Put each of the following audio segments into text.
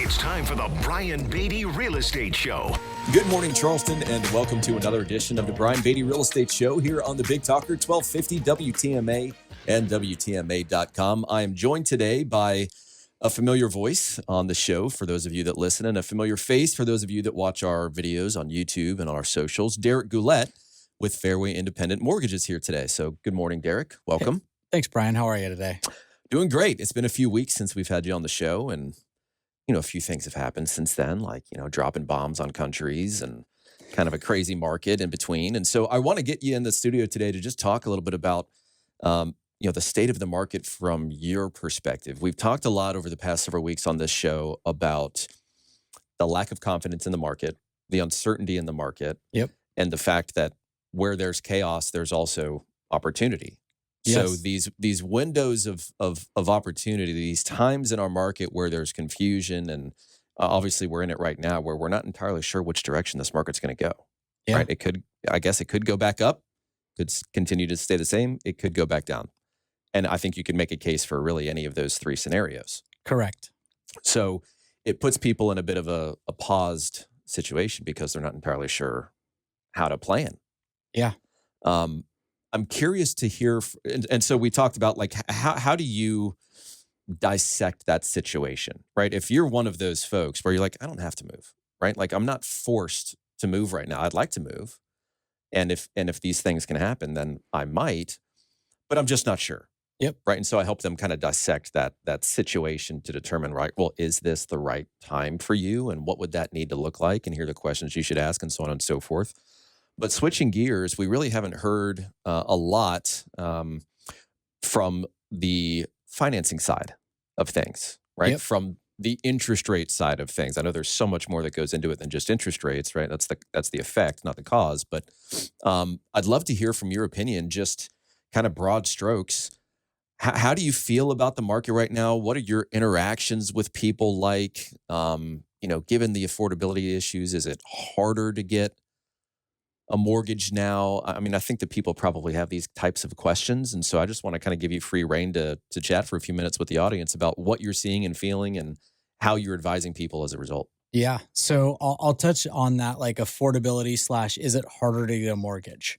It's time for the Brian Beatty Real Estate Show. Good morning, Charleston, and welcome to another edition of the Brian Beatty Real Estate Show here on the Big Talker 1250 WTMA and WTMA.com. I am joined today by a familiar voice on the show for those of you that listen, and a familiar face for those of you that watch our videos on YouTube and on our socials. Derek Goulet with Fairway Independent Mortgages here today. So good morning, Derek. Welcome. Hey, thanks, Brian. How are you today? Doing great. It's been a few weeks since we've had you on the show, and a few things have happened since then, like, dropping bombs on countries and kind of a crazy market in between. And so I want to get you in the studio today to just talk a little bit about, the state of the market from your perspective. We've talked a lot over the past several weeks on this show about the lack of confidence in the market, the uncertainty in the market, and the fact that where there's chaos, there's also opportunity. Yes. So these windows of opportunity, these times in our market where there's confusion, and obviously we're in it right now where we're not entirely sure which direction this market's going to go. Yeah. Right? It could go back up, could continue to stay the same. It could go back down. And I think you can make a case for really any of those three scenarios. Correct. So it puts people in a bit of a paused situation because they're not entirely sure how to plan. Yeah. I'm curious to hear, and so we talked about, like, how do you dissect that situation, right? If you're one of those folks where you're like, I don't have to move, right? Like, I'm not forced to move right now. I'd like to move. And if these things can happen, then I might, but I'm just not sure. Yep. Right. And so I help them kind of dissect that situation to determine, right, well, is this the right time for you? And what would that need to look like? And here are the questions you should ask, and so on and so forth. But switching gears, we really haven't heard a lot from the financing side of things, right? Yep. From the interest rate side of things. I know there's so much more that goes into it than just interest rates, right? That's the effect, not the cause. But I'd love to hear from your opinion, just kind of broad strokes. How do you feel about the market right now? What are your interactions with people like? Given the affordability issues, is it harder to get a mortgage now? I mean, I think that people probably have these types of questions. And so I just want to kind of give you free rein to chat for a few minutes with the audience about what you're seeing and feeling and how you're advising people as a result. Yeah. So I'll touch on that, like affordability / is it harder to get a mortgage?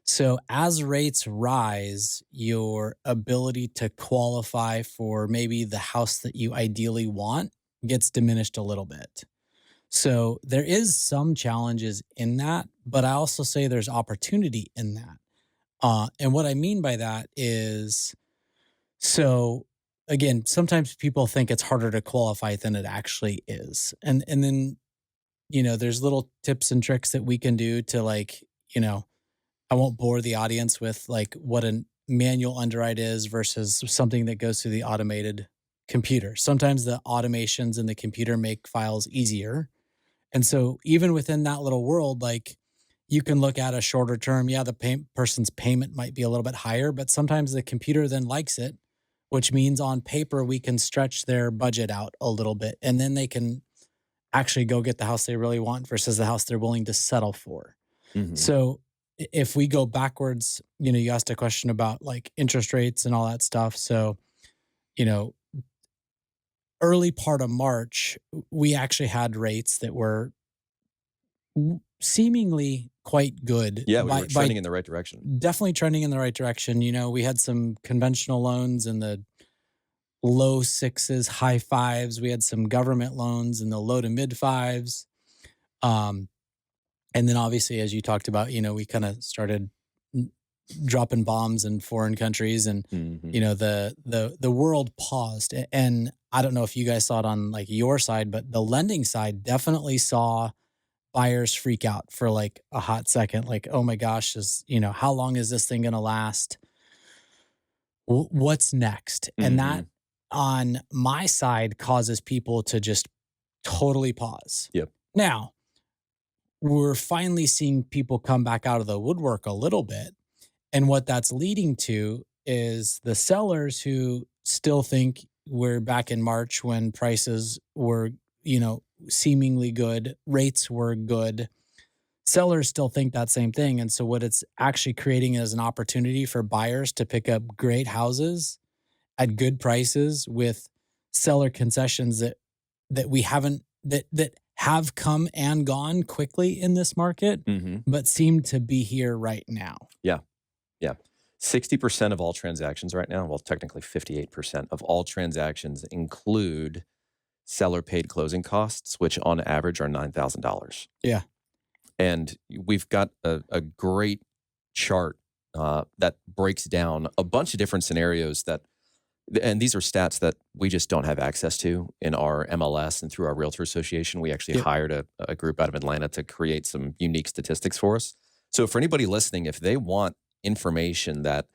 So as rates rise, your ability to qualify for maybe the house that you ideally want gets diminished a little bit. So there is some challenges in that, but I also say there's opportunity in that. And what I mean by that is, so again, sometimes people think it's harder to qualify than it actually is. And then, there's little tips and tricks that we can do to, like, I won't bore the audience with like what a manual underwrite is versus something that goes through the automated computer. Sometimes the automations in the computer make files easier. And so even within that little world, like, you can look at a shorter term. Yeah, the person's payment might be a little bit higher, but sometimes the computer then likes it, which means on paper, we can stretch their budget out a little bit. And then they can actually go get the house they really want versus the house they're willing to settle for. Mm-hmm. So if we go backwards, you asked a question about like interest rates and all that stuff. So, early part of March, we actually had rates that were seemingly quite good. Yeah, we were trending in the right direction. Definitely trending in the right direction. We had some conventional loans in the low 6s, high 5s. We had some government loans in the low to mid 5s. And then obviously, as you talked about, we kind of started dropping bombs in foreign countries, and the world paused. And I don't know if you guys saw it on like your side, but the lending side definitely saw buyers freak out for like a hot second. Like, oh my gosh, how long is this thing going to last? What's next? Mm-hmm. And that on my side causes people to just totally pause. Yep. Now, we're finally seeing people come back out of the woodwork a little bit. And what that's leading to is the sellers who still think we're back in March when prices were, seemingly good, rates were good. Sellers still think that same thing. And so what it's actually creating is an opportunity for buyers to pick up great houses at good prices with seller concessions that that we haven't that have come and gone quickly in this market, but seem to be here right now. Yeah. Yeah. 60% of all transactions right now, well, technically 58% of all transactions include seller paid closing costs, which on average are $9,000. Yeah. And we've got a great chart that breaks down a bunch of different scenarios and these are stats that we just don't have access to in our MLS and through our Realtor Association. We actually hired a group out of Atlanta to create some unique statistics for us. So for anybody listening, if they want information that,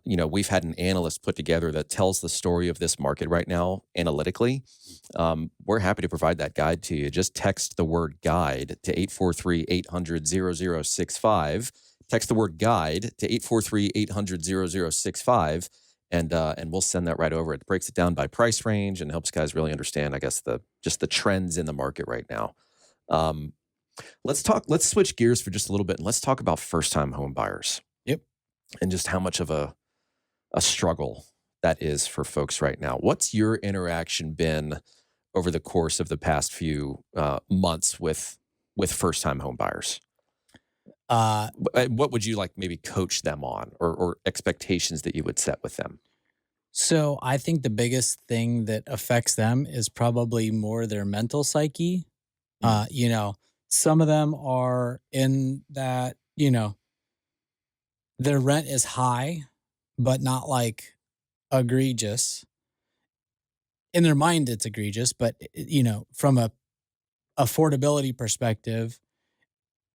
we've had an analyst put together that tells the story of this market right now analytically, we're happy to provide that guide to you. Just text the word guide to 843-800-0065. Text the word guide to 843-800-0065. And we'll send that right over. It breaks it down by price range and helps guys really understand, I guess, the trends in the market right now. Let's switch gears for just a little bit and let's talk about first-time home buyers. Yep. And just how much of a struggle that is for folks right now. What's your interaction been over the course of the past few months with first-time home buyers? What would you like maybe coach them on or expectations that you would set with them? So I think the biggest thing that affects them is probably more their mental psyche. Some of them are in that, their rent is high, but not like egregious. In their mind, it's egregious, but from a affordability perspective.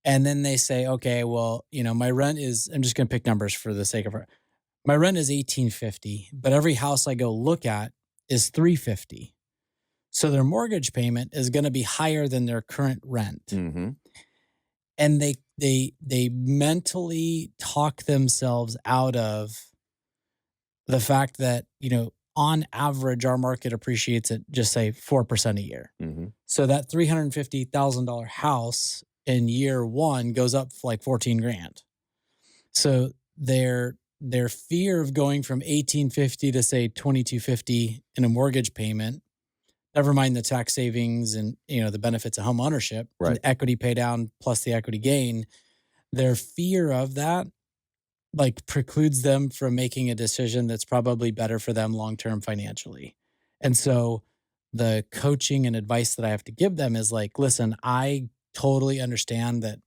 And then they say, okay, well, my rent is, I'm just going to pick numbers for the sake of it. My rent is $1,850, but every house I go look at is $350. So their mortgage payment is going to be higher than their current rent. Mm-hmm. And they mentally talk themselves out of the fact that, on average, our market appreciates at just say 4% a year. Mm-hmm. So that $350,000 house in year one goes up for like $14,000. So their fear of going from $1,850 to say $2,250 in a mortgage payment, never mind the tax savings and the benefits of home ownership, right, and the equity pay down plus the equity gain, their fear of that like precludes them from making a decision that's probably better for them long-term financially. And so the coaching and advice that I have to give them is like, listen, I totally understand that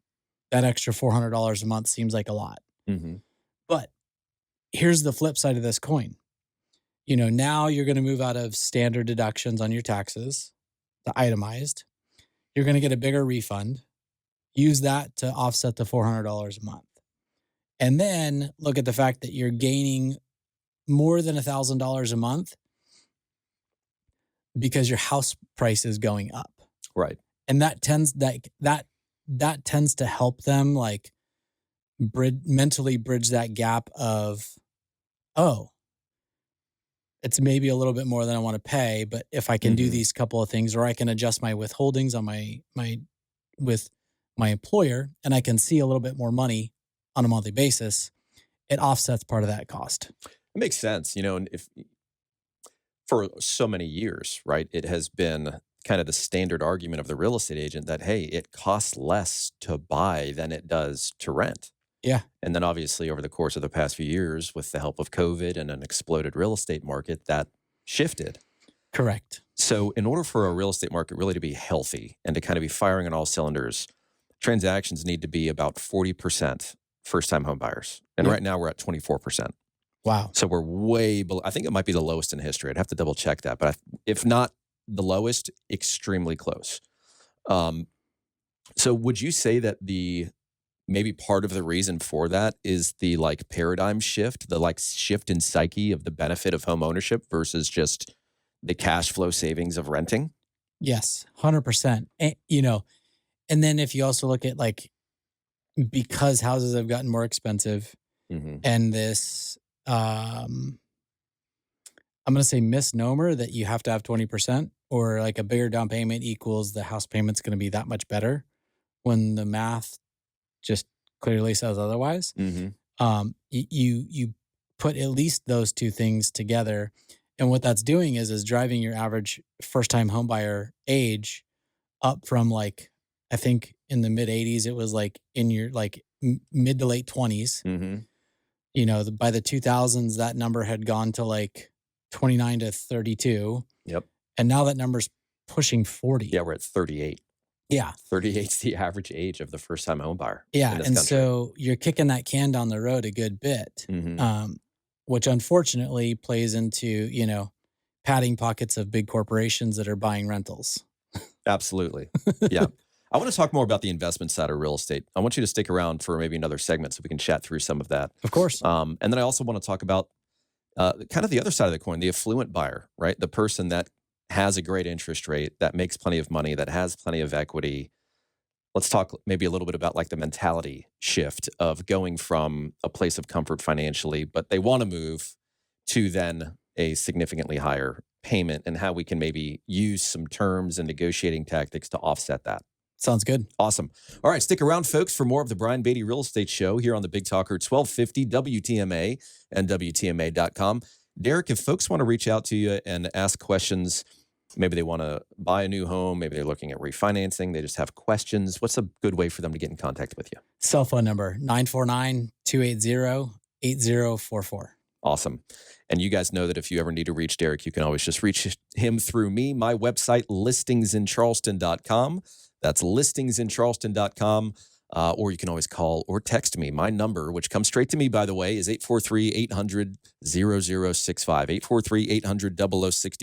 extra $400 a month seems like a lot. Mm-hmm. But here's the flip side of this coin. Now you're going to move out of standard deductions on your taxes to itemized. You're going to get a bigger refund. Use that to offset the $400 a month. And then look at the fact that you're gaining more than $1,000 a month because your house price is going up. Right. And that tends to help them like mentally bridge that gap of, oh, it's maybe a little bit more than I want to pay, but if I can do these couple of things, or I can adjust my withholdings on with my employer, and I can see a little bit more money on a monthly basis, it offsets part of that cost. It makes sense. And if for so many years, right, it has been kind of the standard argument of the real estate agent that, hey, it costs less to buy than it does to rent. Yeah. And then obviously over the course of the past few years, with the help of COVID and an exploded real estate market, that shifted. Correct. So in order for a real estate market really to be healthy and to kind of be firing on all cylinders, transactions need to be about 40% first-time home buyers. And right now we're at 24%. Wow. So we're way below. I think it might be the lowest in history. I'd have to double check that. But if not the lowest, extremely close. So would you say that maybe part of the reason for that is the like paradigm shift, the like shift in psyche of the benefit of home ownership versus just the cash flow savings of renting? Yes, 100%. And, and then if you also look at like, because houses have gotten more expensive and this, I'm going to say misnomer that you have to have 20% or like a bigger down payment equals the house payment's going to be that much better when the math just clearly says otherwise. You put at least those two things together And what that's doing is driving your average first-time homebuyer age up from like, I think in the mid 80s, it was like in your like mid to late 20s. Mm-hmm. You know, by the 2000s, that number had gone to like 29 to 32. Yep. And now that number's pushing 40. Yeah, we're at 38. Yeah. 38 is the average age of the first-time home buyer. Yeah. In this And country. so you're kicking that can down the road a good bit, Mm-hmm. which unfortunately plays into, you know, padding pockets of big corporations that are buying rentals. Absolutely. Yeah. I want to talk more about the investment side of real estate. I want you to stick around for maybe another segment so we can chat through some of that. Of course. And then I also want to talk about kind of the other side of the coin, the affluent buyer, right? The person that has a great interest rate, that makes plenty of money, that has plenty of equity. Let's talk maybe a little bit about like the mentality shift of going from a place of comfort financially, but they want to move to then a significantly higher payment, and how we can maybe use some terms and negotiating tactics to offset that. Sounds good. Awesome. All right, stick around, folks, for more of the Brian Beatty Real Estate Show here on the Big Talker 1250 WTMA and WTMA.com. Derek, if folks want to reach out to you and ask questions, maybe they want to buy a new home, maybe they're looking at refinancing, they just have questions, what's a good way for them to get in contact with you? Cell phone number 949-280-8044. Awesome. And you guys know that if you ever need to reach Derek, you can always just reach him through me. My website, listingsincharleston.com. That's listingsincharleston.com. Or you can always call or text me. My number, which comes straight to me, by the way, is 843-800-0065. 843-800-0065.